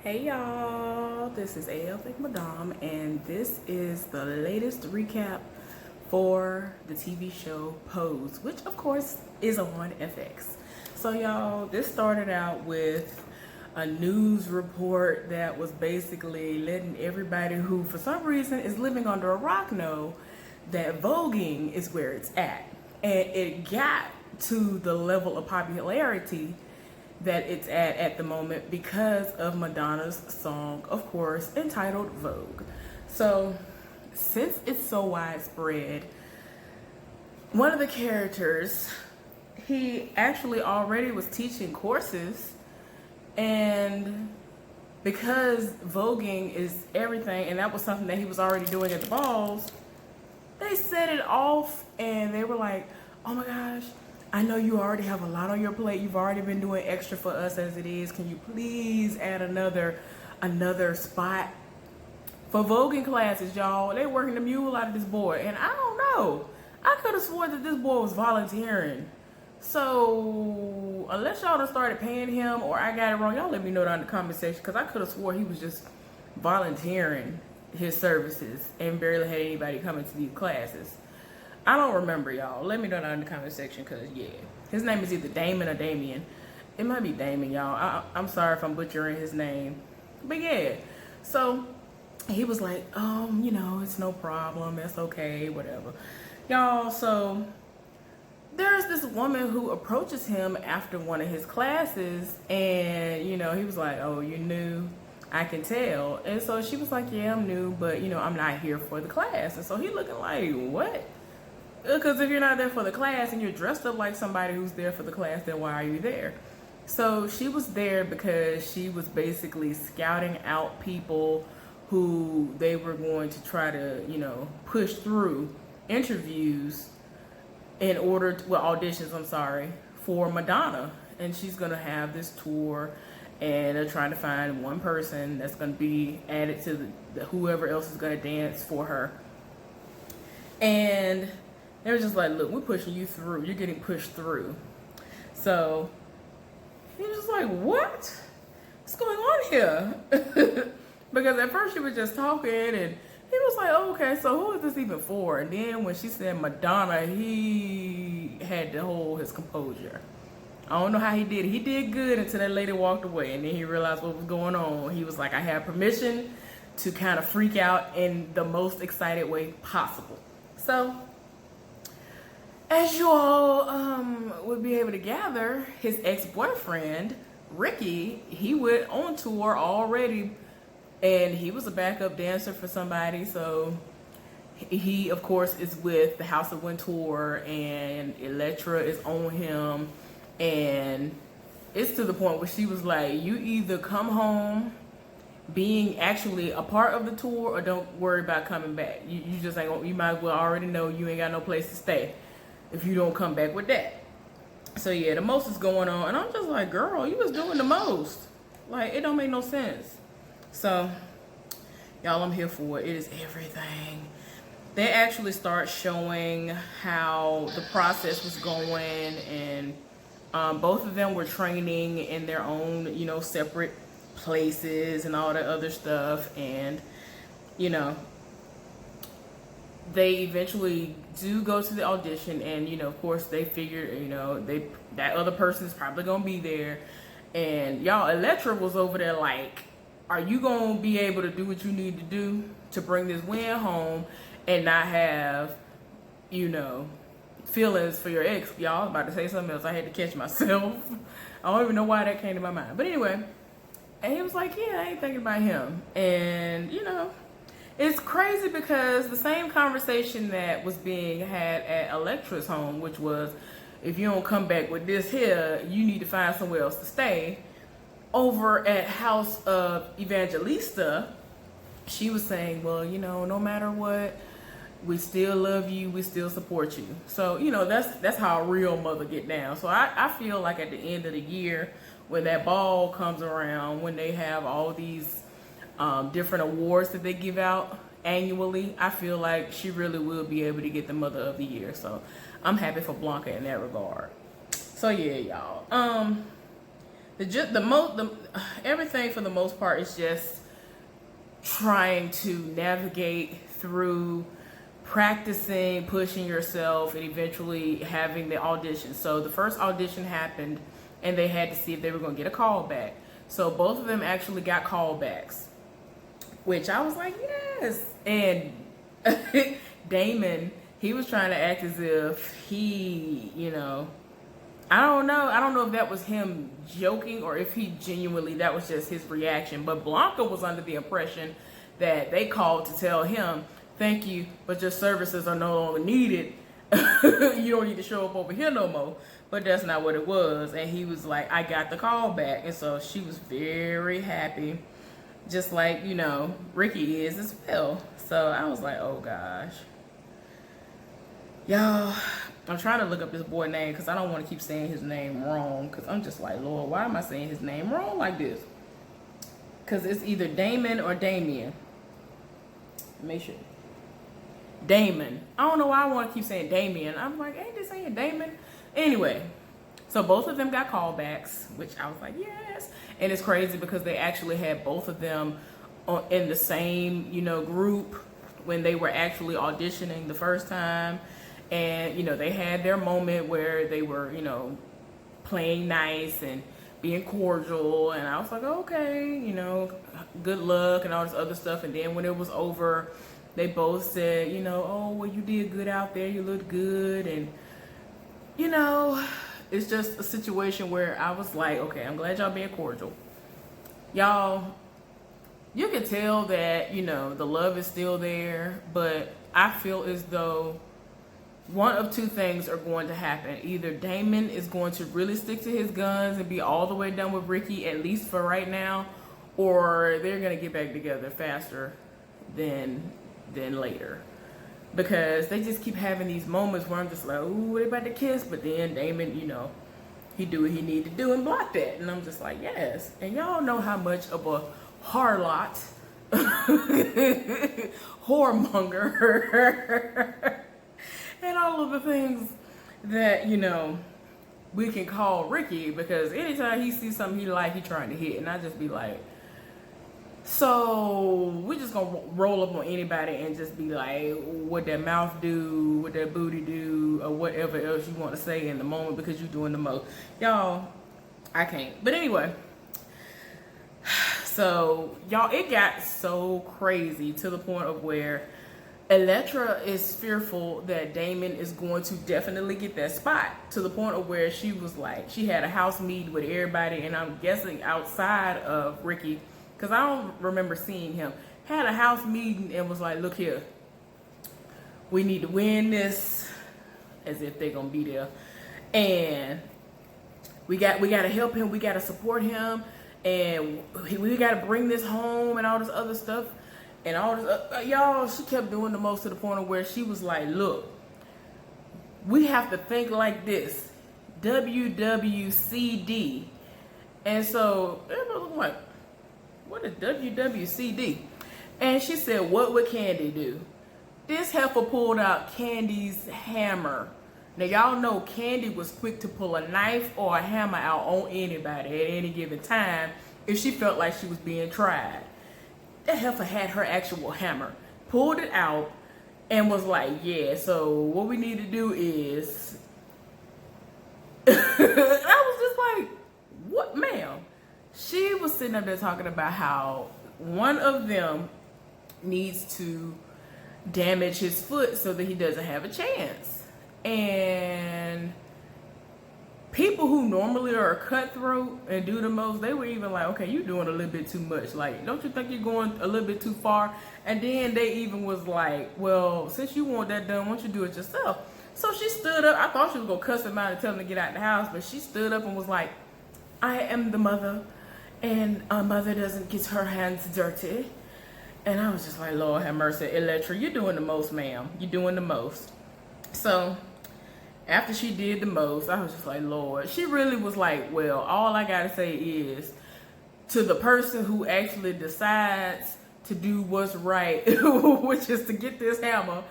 Hey y'all, this is AL Thick Madame, and this is the latest recap for the TV show Pose, which of course is on FX. So y'all, this started out with a news report that was basically letting everybody who for some reason is living under a rock know that voguing is where it's at. And it got to the level of popularity that it's at the moment because of Madonna's song, of course, entitled Vogue. So, since it's so widespread, one of the characters, he actually already was teaching courses, and because voguing is everything, and that was something that he was already doing at the balls, they set it off and they were like, oh my gosh, I know you already have a lot on your plate. You've already been doing extra for us as it is. Can you please add another spot for voguing classes, y'all? They working the mule out of this boy, and I don't know. I could have sworn that this boy was volunteering. So unless y'all done started paying him or I got it wrong, y'all let me know down in the comment section, because I could have swore he was just volunteering his services and barely had anybody coming to these classes. I don't remember, y'all. Let me know down in the comment section, because, yeah. His name is either Damon or Damien. It might be Damon, y'all. I'm sorry if I'm butchering his name. But, yeah. So, he was like, it's no problem. It's okay, whatever. Y'all, so, there's this woman who approaches him after one of his classes. And, he was like, oh, you're new? I can tell. And so she was like, yeah, I'm new, but, I'm not here for the class. And so he looking like, what? Because if you're not there for the class and you're dressed up like somebody who's there for the class, then why are you there? So she was there because she was basically scouting out people who they were going to try to, push through interviews in order to, auditions, for Madonna. And she's going to have this tour, and they're trying to find one person that's going to be added to the whoever else is going to dance for her. And they were just like, look, we're pushing you through. You're getting pushed through. So he was just like, what? What's going on here? Because at first she was just talking, and he was like, oh, okay, so who is this even for? And then when she said Madonna, he had to hold his composure. I don't know how he did it. He did good until that lady walked away, and then he realized what was going on. He was like, I have permission to kind of freak out in the most excited way possible. So, as you all would be able to gather, his ex-boyfriend, Ricky, he went on tour already, and he was a backup dancer for somebody. So he, of course, is with the House of Wind tour, and Elektra is on him. And it's to the point where she was like, you either come home being actually a part of the tour, or don't worry about coming back. You just ain't, you might as well already know you ain't got no place to stay if you don't come back with that. So yeah, the most is going on, and I'm just like, girl, you was doing the most. Like, it don't make no sense. So y'all, I'm here for it. It is everything. They actually start showing how the process was going, and both of them were training in their own, separate places and all that other stuff. And they eventually do go to the audition, and of course they figured, that other person is probably gonna be there. And y'all, Elektra was over there like, are you gonna be able to do what you need to do to bring this win home and not have, feelings for your ex? Y'all, I was about to say something else. I had to catch myself. I don't even know why that came to my mind. But anyway, and he was like, yeah, I ain't thinking about him. And, it's crazy because the same conversation that was being had at Elektra's home, which was, if you don't come back with this here, you need to find somewhere else to stay. Over at House of Evangelista, she was saying, well, no matter what, we still love you, we still support you. So, that's how a real mother get down. So I feel like at the end of the year, when that ball comes around, when they have all these different awards that they give out annually, I feel like she really will be able to get the Mother of the Year. So I'm happy for Blanca in that regard. So yeah, y'all. everything for the most part is just trying to navigate through practicing, pushing yourself, and eventually having the audition. So the first audition happened, and they had to see if they were going to get a call back. So both of them actually got callbacks, which I was like, yes. And Damon, he was trying to act as if he, I don't know if that was him joking or if he genuinely, that was just his reaction. But Blanca was under the impression that they called to tell him, thank you, but your services are no longer needed. You don't need to show up over here no more. But that's not what it was. And he was like, I got the call back. And so she was very happy, just like, Ricky is as well. So I was like, oh gosh. Y'all, I'm trying to look up this boy name because I don't want to keep saying his name wrong. Because I'm just like, Lord, why am I saying his name wrong like this? Because it's either Damon or Damien. Make sure. Damon. I don't know why I want to keep saying Damien. I'm like, ain't they saying Damon? Anyway, so both of them got callbacks, which I was like, yes. And it's crazy because they actually had both of them in the same, group when they were actually auditioning the first time. And, they had their moment where they were, playing nice and being cordial. And I was like, okay, good luck and all this other stuff. And then when it was over, they both said, oh, well, you did good out there. You looked good. And, it's just a situation where I was like, okay, I'm glad y'all being cordial. Y'all, you can tell that, the love is still there. But I feel as though one of two things are going to happen. Either Damon is going to really stick to his guns and be all the way done with Ricky, at least for right now, or they're going to get back together faster than later. Because they just keep having these moments where I'm just like, ooh, they about to kiss, but then Damon, he do what he need to do and block that. And I'm just like, yes. And y'all know how much of a harlot, whoremonger, and all of the things that, we can call Ricky, because anytime he sees something he like, he trying to hit. And I just be like, so we just gonna roll up on anybody and just be like, what that mouth do, what that booty do, or whatever else you want to say in the moment because you're doing the most. Y'all, I can't. But anyway, so y'all, it got so crazy to the point of where Elektra is fearful that Damon is going to definitely get that spot, to the point of where she was like, she had a house meeting with everybody, and I'm guessing outside of Ricky, because I don't remember seeing him, had a house meeting and was like, look here, we need to win this, as if they're going to be there. And we got to help him. We got to support him. And we got to bring this home and all this other stuff. And all this, y'all, she kept doing the most, to the point of where she was like, look, we have to think like this. WWCD. And so everybody was like, what is WWCD? And she said, what would Candy do? This heifer pulled out Candy's hammer. Now, y'all know Candy was quick to pull a knife or a hammer out on anybody at any given time if she felt like she was being tried. That heifer had her actual hammer, pulled it out, and was like, yeah, so what we need to do is... I was just like, what, ma'am? She was sitting up there talking about how one of them needs to damage his foot so that he doesn't have a chance. And people who normally are cutthroat and do the most, they were even like, okay, you're doing a little bit too much. Like, don't you think you're going a little bit too far? And then they even was like, well, since you want that done, why don't you do it yourself? So she stood up. I thought she was going to cuss him out and tell him to get out of the house, but she stood up and was like, I am the mother, and a mother doesn't get her hands dirty. And I was just like, Lord have mercy, Elektra, you're doing the most, ma'am. You're doing the most. So after she did the most, I was just like, Lord. She really was like, well, all I got to say is, to the person who actually decides to do what's right, which is to get this hammer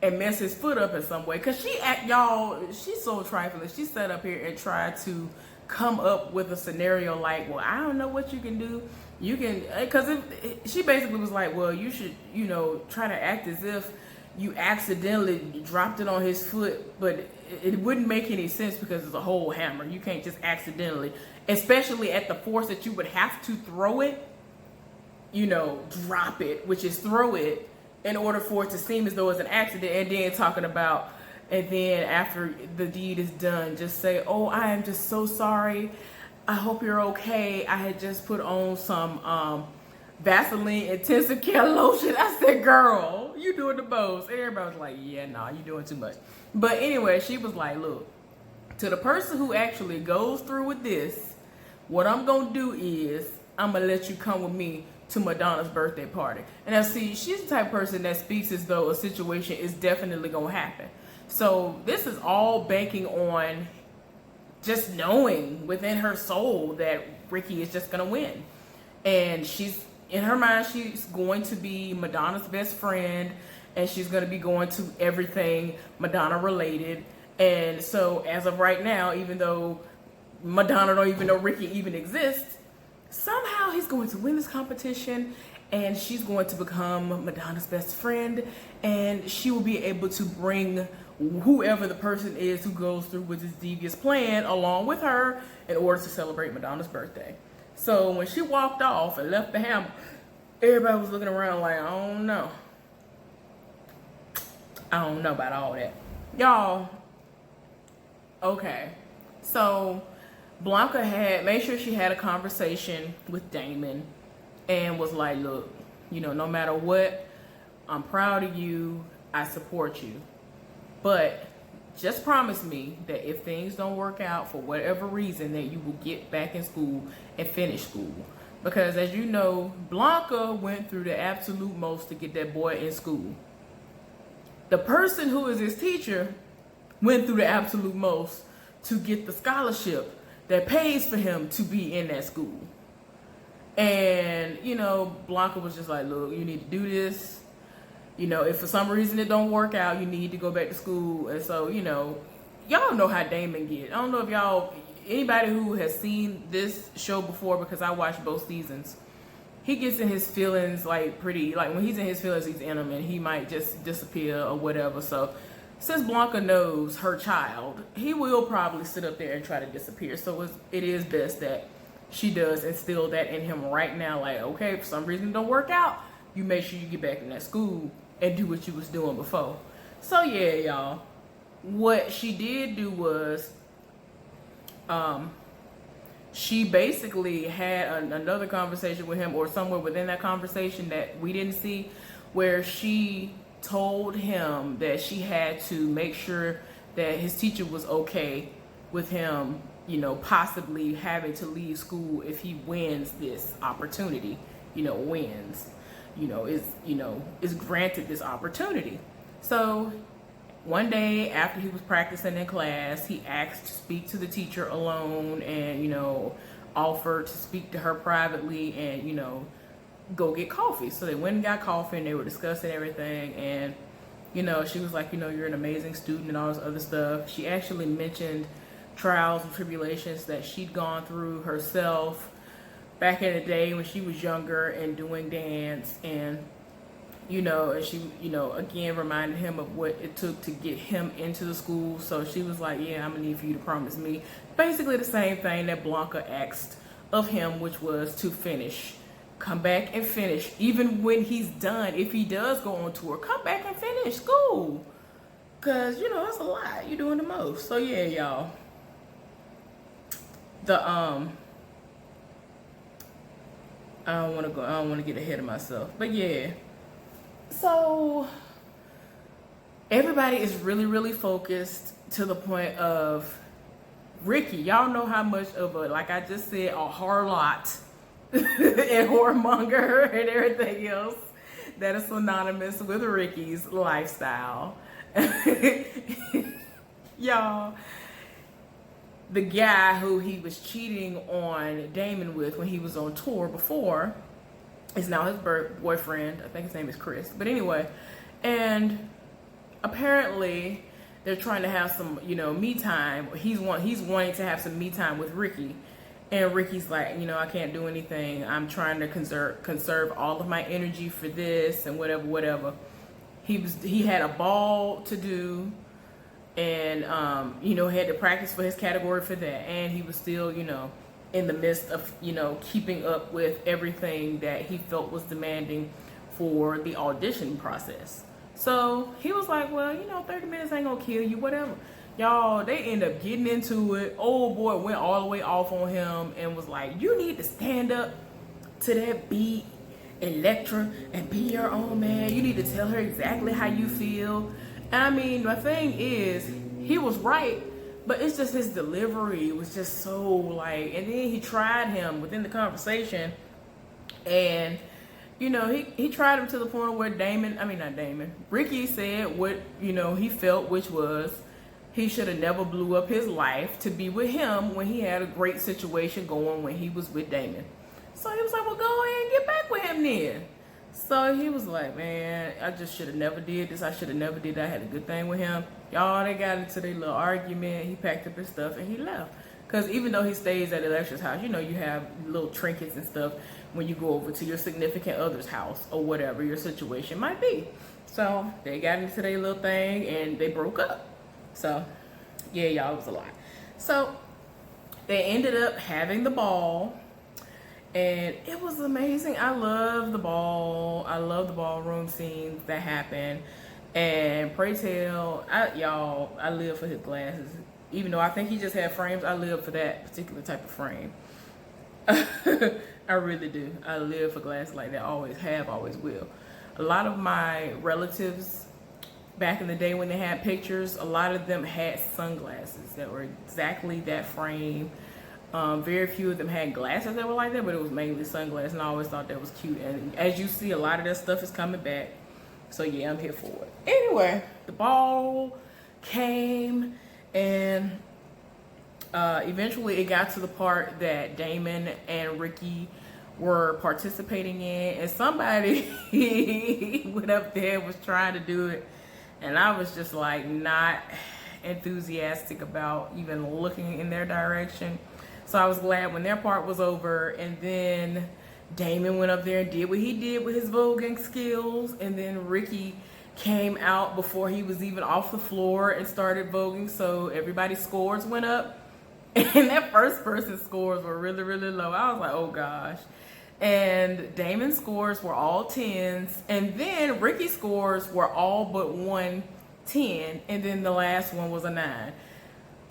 and mess his foot up in some way. Because y'all, she's so trifling. She sat up here and tried to come up with a scenario like, well, I don't know what you can do. You can, because she basically was like, well, you should, try to act as if you accidentally dropped it on his foot, but it wouldn't make any sense because it's a whole hammer. You can't just accidentally, especially at the force that you would have to throw it, drop it, which is throw it, in order for it to seem as though it's an accident. And then talking about, and then after the deed is done, just say, oh, I am just so sorry. I hope you're okay. I had just put on some Vaseline intensive care lotion. I said, girl, you doing the most. Everybody was like, yeah, nah, you doing too much. But anyway, she was like, look, to the person who actually goes through with this, what I'm going to do is I'm going to let you come with me to Madonna's birthday party. And now see, she's the type of person that speaks as though a situation is definitely going to happen. So this is all banking on just knowing within her soul that Ricky is just going to win. And she's, in her mind, she's going to be Madonna's best friend, and she's going to be going to everything Madonna related. And so as of right now, even though Madonna don't even know Ricky even exists, somehow he's going to win this competition, and she's going to become Madonna's best friend, and she will be able to bring whoever the person is who goes through with this devious plan along with her in order to celebrate Madonna's birthday. So when she walked off and left the hammer, everybody was looking around like, I don't know about all that. Y'all, okay. So Blanca made sure she had a conversation with Damon and was like, look, no matter what, I'm proud of you. I support you. But just promise me that if things don't work out for whatever reason, that you will get back in school and finish school. Because as you know, Blanca went through the absolute most to get that boy in school. The person who is his teacher went through the absolute most to get the scholarship that pays for him to be in that school. And, Blanca was just like, look, you need to do this. If for some reason it don't work out, you need to go back to school. And so, y'all know how Damon get. I don't know if anybody who has seen this show before, because I watched both seasons, he gets in his feelings like when he's in his feelings, he's in them, and he might just disappear or whatever. So since Blanca knows her child, he will probably sit up there and try to disappear. So it is best that she does instill that in him right now. Like, okay, if for some reason it don't work out, you make sure you get back in that school and do what you was doing before. So yeah, y'all, what she did do was she basically had another conversation with him, or somewhere within that conversation that we didn't see, where she told him that she had to make sure that his teacher was okay with him, possibly having to leave school if he wins this opportunity, is granted this opportunity. So one day after he was practicing in class, he asked to speak to the teacher alone and, offered to speak to her privately and, go get coffee. So they went and got coffee and they were discussing everything. And, she was like, you're an amazing student and all this other stuff. She actually mentioned trials and tribulations that she'd gone through herself back in the day when she was younger and doing dance, and and she again reminded him of what it took to get him into the school. So she was like, yeah, I'm gonna need for you to promise me basically the same thing that Blanca asked of him, which was to come back and finish, even when he's done. If he does go on tour, come back and finish school, because it's a lot, you're doing the most. So yeah, y'all, I don't want to get ahead of myself. But yeah. So everybody is really, really focused to the point of Ricky. Y'all know how much of like I just said, a harlot and whoremonger and everything else that is synonymous with Ricky's lifestyle. Y'all, the guy who he was cheating on Damon with when he was on tour before is now his boyfriend. I think his name is Chris. But anyway, and apparently they're trying to have some, me time. He's wanting to have some me time with Ricky. And Ricky's like, I can't do anything. I'm trying to conserve all of my energy for this and whatever. He had a ball to do, and had to practice for his category for that, and he was still, in the midst of, keeping up with everything that he felt was demanding for the audition process. So he was like, well, 30 minutes ain't gonna kill you, whatever. Y'all, they end up getting into it. Old boy went all the way off on him and was like, you need to stand up to that beat, Elektra, and be your own man. You need to tell her exactly how you feel. And I mean, the thing is, he was right, but it's just his delivery was just so like, and then he tried him within the conversation, and he tried him to the point where Ricky said what, he felt, which was he should have never blew up his life to be with him when he had a great situation going when he was with Damon. So he was like, well, go ahead and get back with him then. So he was like, man, I just should have never did this. I should have never did that. I had a good thing with him. Y'all, they got into their little argument. He packed up his stuff and he left. Because even though he stays at Electra's house, you have little trinkets and stuff when you go over to your significant other's house or whatever your situation might be. So they got into their little thing and they broke up. So, yeah, y'all, it was a lot. So they ended up having the ball, and it was amazing. I love the ball. I love the ballroom scenes that happen. And pray tell, I live for his glasses. Even though I think he just had frames, I live for that particular type of frame. I really do. I live for glasses like that. Always have, always will. A lot of my relatives back in the day when they had pictures, a lot of them had sunglasses that were exactly that frame. Very few of them had glasses that were like that, but it was mainly sunglasses, and I always thought that was cute. And as you see, a lot of that stuff is coming back. So yeah, I'm here for it. Anyway, the ball came, and eventually it got to the part that Damon and Ricky were participating in, and somebody went up there and was trying to do it. And I was just like not enthusiastic about even looking in their direction. So I was glad when their part was over, and then Damon went up there and did what he did with his voguing skills, and then Ricky came out before he was even off the floor and started voguing. So everybody's scores went up, and that first person's scores were really, really low. I was like, oh gosh. And Damon's scores were all 10s, and then Ricky's scores were all but 1 10, and then the last one was a 9.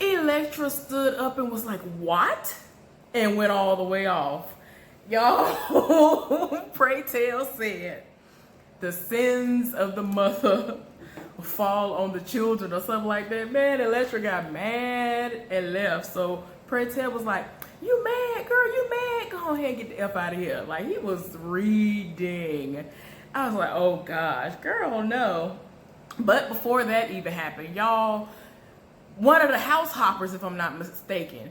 Elektra stood up and was like, what? And went all the way off. Y'all, pray tell said, the sins of the mother fall on the children or something like that. Man, Elektra got mad and left. So pray tell was like, you mad, girl, you mad? Go ahead and get the F out of here. Like, he was reading. I was like, oh gosh, girl, no. But before that even happened, y'all, one of the house hoppers, if I'm not mistaken,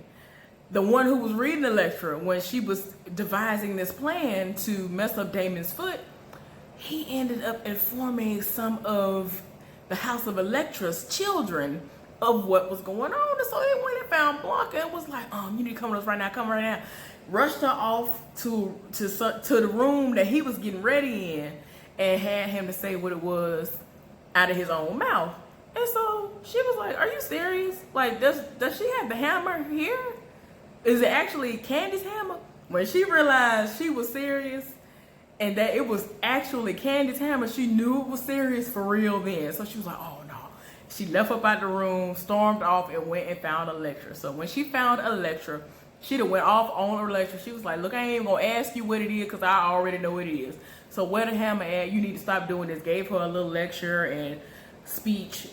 the one who was reading Elektra when she was devising this plan to mess up Damon's foot, he ended up informing some of the House of Elektra's children of what was going on. And so they went and found Blanca and was like, you need to come with us right now, come right now. Rushed her off to the room that he was getting ready in, and had him to say what it was out of his own mouth. And so she was like, are you serious? Like, does she have the hammer here? Is it actually Candy's hammer? When she realized she was serious and that it was actually Candy's hammer, she knew it was serious for real then. So she was like, oh no. She left up out the room, stormed off, and went and found Elektra. So when she found Elektra, she'd have went off on Elektra. She was like, look, I ain't even gonna ask you what it is because I already know what it is. So where the hammer at? You need to stop doing this. Gave her a little lecture and speech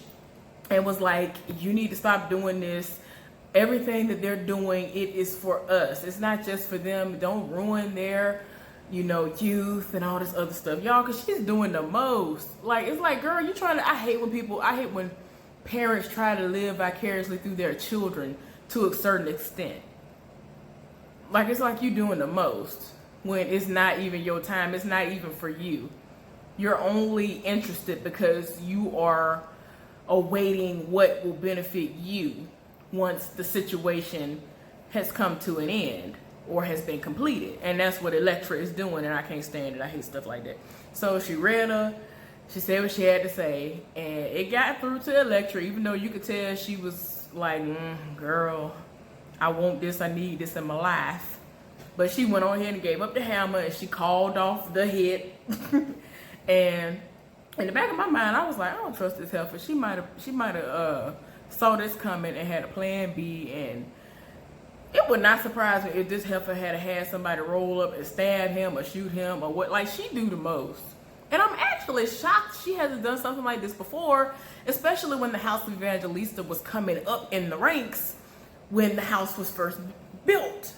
and was like, you need to stop doing this. Everything that they're doing, it is for us. It's not just for them. Don't ruin their, youth and all this other stuff. Y'all, because she's doing the most. Like, it's like, girl, you trying to, I hate when parents try to live vicariously through their children to a certain extent. Like, it's like you doing the most when it's not even your time. It's not even for you. You're only interested because you are awaiting what will benefit you once the situation has come to an end or has been completed. And that's what Elektra is doing, and I can't stand it. I hate stuff like that. So she read her, she said what she had to say, and it got through to Elektra, even though you could tell she was like, girl, I want this, I need this in my life. But she went on ahead and gave up the hammer, and she called off the hit. And in the back of my mind, I was like, I don't trust this heifer. She might have saw this coming and had a plan B, and it would not surprise me if this heifer had somebody roll up and stab him or shoot him or what. Like, she do the most. And I'm actually shocked she hasn't done something like this before, especially when the House of Evangelista was coming up in the ranks when the house was first built.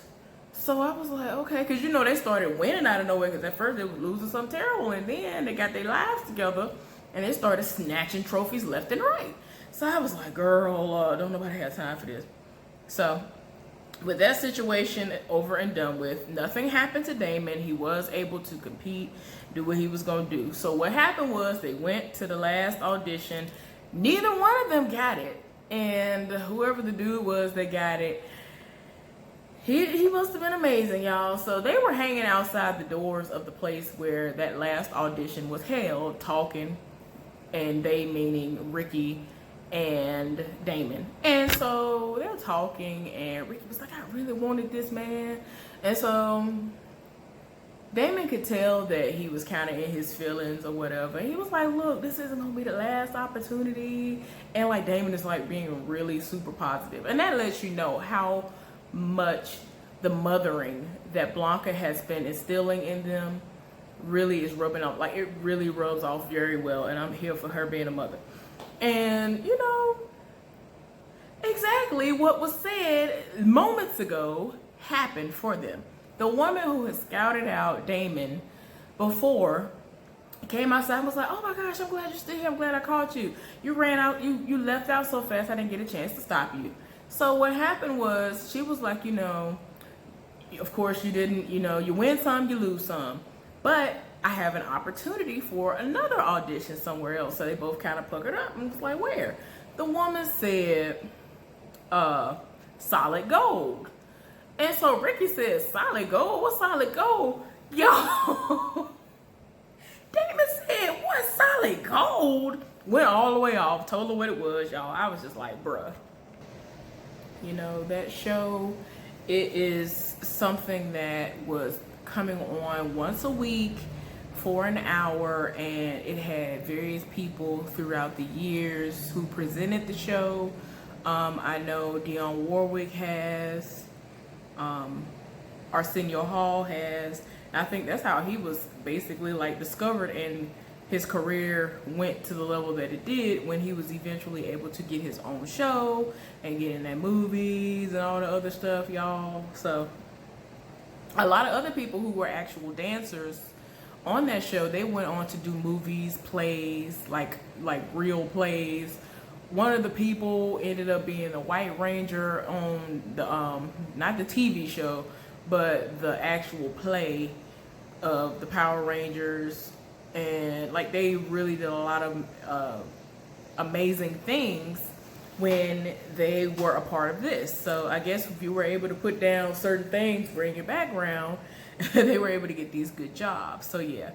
So I was like, okay, because they started winning out of nowhere, because at first they were losing something terrible, and then they got their lives together and they started snatching trophies left and right. So I was like, girl, don't nobody have time for this. So with that situation over and done with, nothing happened to Damon. He was able to compete, do what he was going to do. So what happened was they went to the last audition. Neither one of them got it. And whoever the dude was that got it, he must have been amazing, y'all. So they were hanging outside the doors of the place where that last audition was held, talking, and they meaning Ricky and Damon. And so they were talking, and Ricky was like, I really wanted this, man. And so Damon could tell that he was kind of in his feelings or whatever. And he was like, look, this isn't going to be the last opportunity. And like, Damon is like being really super positive. And that lets you know how much the mothering that Blanca has been instilling in them really is rubbing off. Like, it really rubs off very well. And I'm here for her being a mother. And, exactly what was said moments ago happened for them. The woman who had scouted out Damon before came outside and was like, oh my gosh, I'm glad you're still here. I'm glad I caught you. You ran out, you left out so fast, I didn't get a chance to stop you. So what happened was, she was like, of course you didn't, you win some, you lose some. But I have an opportunity for another audition somewhere else. So they both kind of puckered up and was like, where? The woman said, Solid Gold. And so Ricky said, Solid Gold? What Solid Gold? Yo, Damon said, what Solid Gold? Went all the way off, told her what it was, y'all. I was just like, bruh. That show, it is something that was coming on once a week for an hour, and it had various people throughout the years who presented the show. I know Dionne Warwick has, Arsenio Hall has. I think that's how he was basically like discovered, and his career went to the level that it did when he was eventually able to get his own show and get in their movies and all the other stuff, y'all. So a lot of other people who were actual dancers on that show, they went on to do movies, plays, like real plays. One of the people ended up being the White Ranger on the not the TV show, but the actual play of the Power Rangers. And like, they really did a lot of amazing things when they were a part of this. So I guess if you were able to put down certain things for in your background, they were able to get these good jobs. So yeah,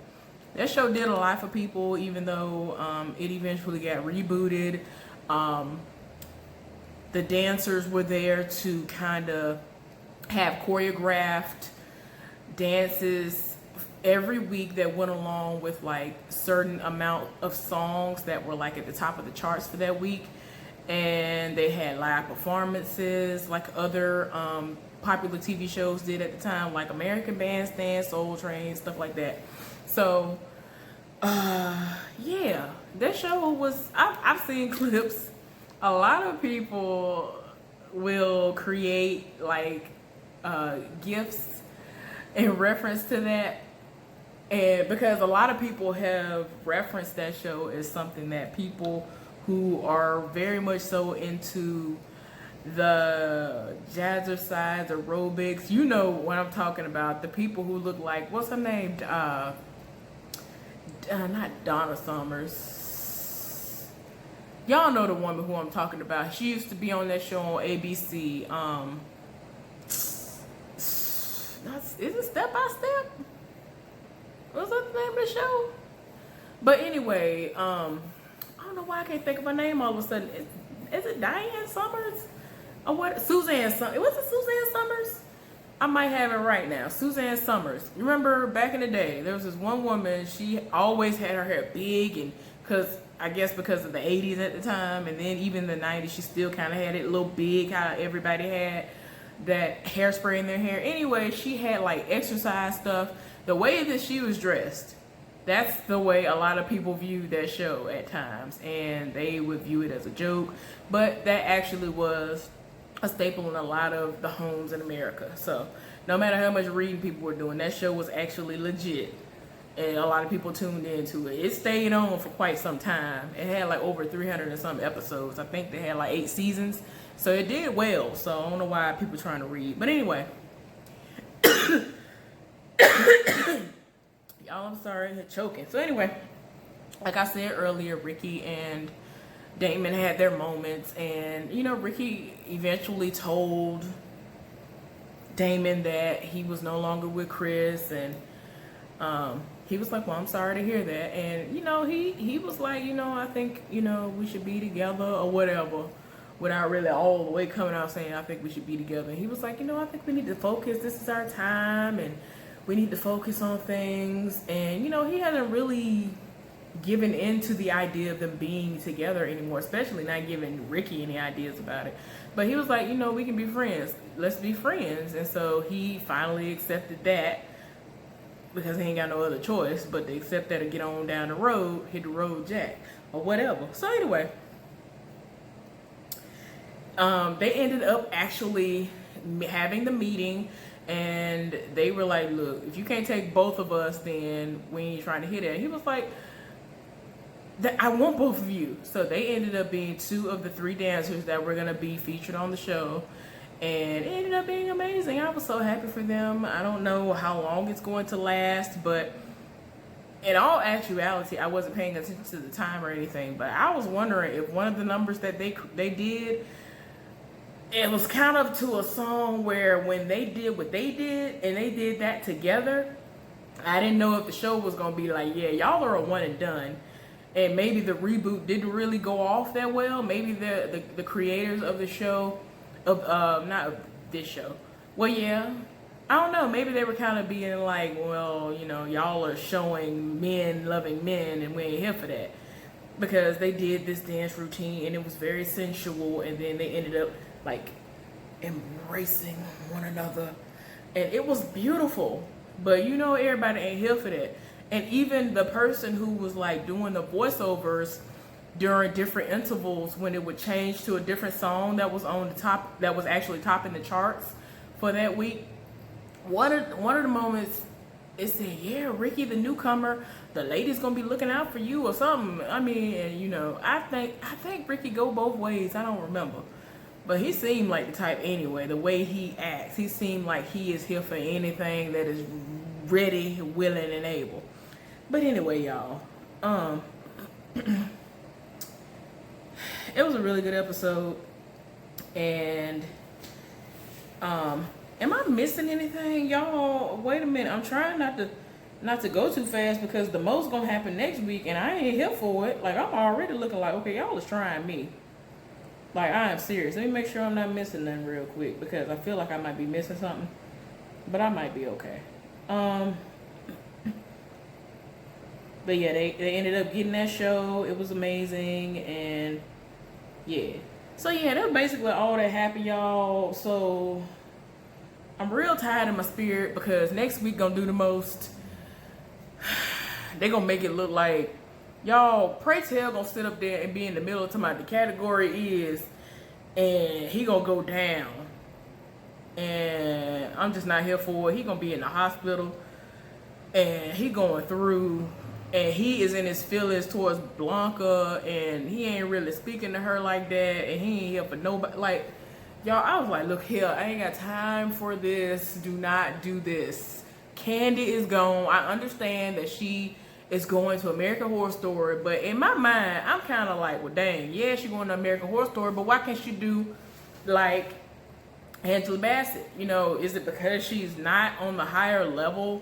that show did a lot for people, even though it eventually got rebooted. The dancers were there to kind of have choreographed dances every week that went along with like certain amount of songs that were like at the top of the charts for that week. And they had live performances like other popular TV shows did at the time, like American Bandstand, Soul Train, stuff like that. So yeah, that show was, I've seen clips. A lot of people will create like gifs in reference to that. And because a lot of people have referenced that show as something that people who are very much so into the jazzercise, aerobics, you know what I'm talking about. The people who look like, what's her name? Not Donna Summers. Y'all know the woman who I'm talking about. She used to be on that show on ABC. Is it Step by Step? What's that the name of the show? But anyway, I don't know why I can't think of her name all of a sudden. Is it Diane Summers? Or what? Suzanne Summers. Was it Suzanne Summers? I might have it right now. Suzanne Summers. You remember back in the day, there was this one woman, she always had her hair big, and because of the 80s at the time, and then even the 90s, she still kind of had it a little big, how everybody had that hairspray in their hair. Anyway, she had like exercise stuff. The way that she was dressed, that's the way a lot of people viewed that show at times, and they would view it as a joke, but that actually was a staple in a lot of the homes in America. So no matter how much reading people were doing, that show was actually legit, and a lot of people tuned into it. It stayed on for quite some time. It had like over 300 and some episodes. I think they had like 8 seasons, so it did well. So I don't know why people are trying to read, but anyway. Y'all, I'm sorry, I'm choking. So anyway, like I said earlier, Ricky and Damon had their moments, and you know, Ricky eventually told Damon that he was no longer with Chris, and he was like, well, I'm sorry to hear that. And you know, he was like, you know, I think, you know, we should be together or whatever, without really all the way coming out saying I think we should be together. And he was like, you know, I think we need to focus, this is our time, and we need to focus on things. And you know, he hasn't really given into the idea of them being together anymore, especially not giving Ricky any ideas about it. But he was like, you know, we can be friends, let's be friends. And so he finally accepted that, because he ain't got no other choice but to accept that and get on down the road, hit the road jack or whatever. So anyway, they ended up actually having the meeting, and they were like, look, if you can't take both of us, then we ain't trying to hit it. And he was like, I want both of you. So they ended up being 2 of the 3 dancers that were going to be featured on the show, and it ended up being amazing. I was so happy for them. I don't know how long it's going to last, but in all actuality, I wasn't paying attention to the time or anything, but I was wondering if one of the numbers that they did, it was kind of to a song where when they did what they did and they did that together, I didn't know if the show was going to be like, yeah, y'all are a one and done. And maybe the reboot didn't really go off that well. Maybe the creators of the show, not of this show. Well, yeah, I don't know. Maybe they were kind of being like, well, you know, y'all are showing men loving men, and we ain't here for that. Because they did this dance routine, and it was very sensual, and then they ended up like embracing one another, and it was beautiful. But you know, everybody ain't here for that. And even the person who was like doing the voiceovers during different intervals, when it would change to a different song that was on the top, that was actually topping the charts for that week, one of the moments, it said, yeah, Ricky the newcomer, the lady's gonna be looking out for you or something. I mean, and you know, I think Ricky go both ways. I don't remember, but he seemed like the type anyway. The way he acts, he seemed like he is here for anything that is ready, willing, and able. But anyway, y'all, it was a really good episode. And am I missing anything, y'all? Wait a minute, I'm trying not to go too fast, because the most gonna happen next week, and I ain't here for it. Like, I'm already looking like, okay, y'all is trying me. Like, I am serious. Let me make sure I'm not missing nothing real quick, because I feel like I might be missing something, but I might be okay. But yeah, they ended up getting that show. It was amazing, and yeah. So yeah, that's basically all that happened, y'all. So I'm real tired in my spirit, because next week gonna do the most. They gonna make it look like, y'all, Pray Tell gonna sit up there and be in the middle of talking about the category is, and he gonna go down. And I'm just not here for it. He gonna be in the hospital, and he going through, and he is in his feelings towards Blanca, and he ain't really speaking to her like that, and he ain't here for nobody. Like, y'all, I was like, look here, I ain't got time for this. Do not do this. Candy is gone. I understand that she is going to American Horror Story. But in my mind, I'm kind of like, well, dang, yeah, she's going to American Horror Story, but why can't she do like Angela Bassett? You know, is it because she's not on the higher level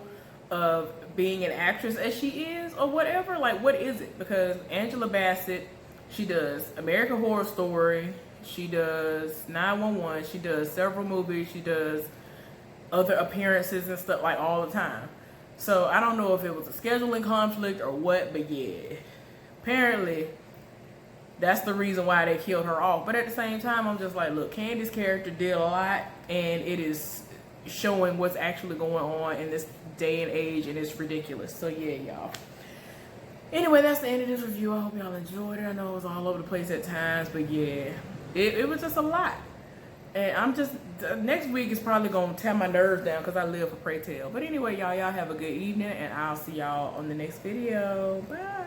of being an actress as she is, or whatever? Like, what is it? Because Angela Bassett, she does American Horror Story, she does 911, she does several movies, she does other appearances and stuff like all the time. So I don't know if it was a scheduling conflict or what, but yeah, apparently that's the reason why they killed her off. But at the same time, I'm just like, look, Candy's character did a lot, and it is showing what's actually going on in this day and age, and it's ridiculous. So yeah, y'all. Anyway, that's the end of this review. I hope y'all enjoyed it. I know it was all over the place at times, but yeah, it was just a lot. And I'm just, next week is probably going to tear my nerves down because I live for Pray Tell. But anyway, y'all have a good evening, and I'll see y'all on the next video. Bye.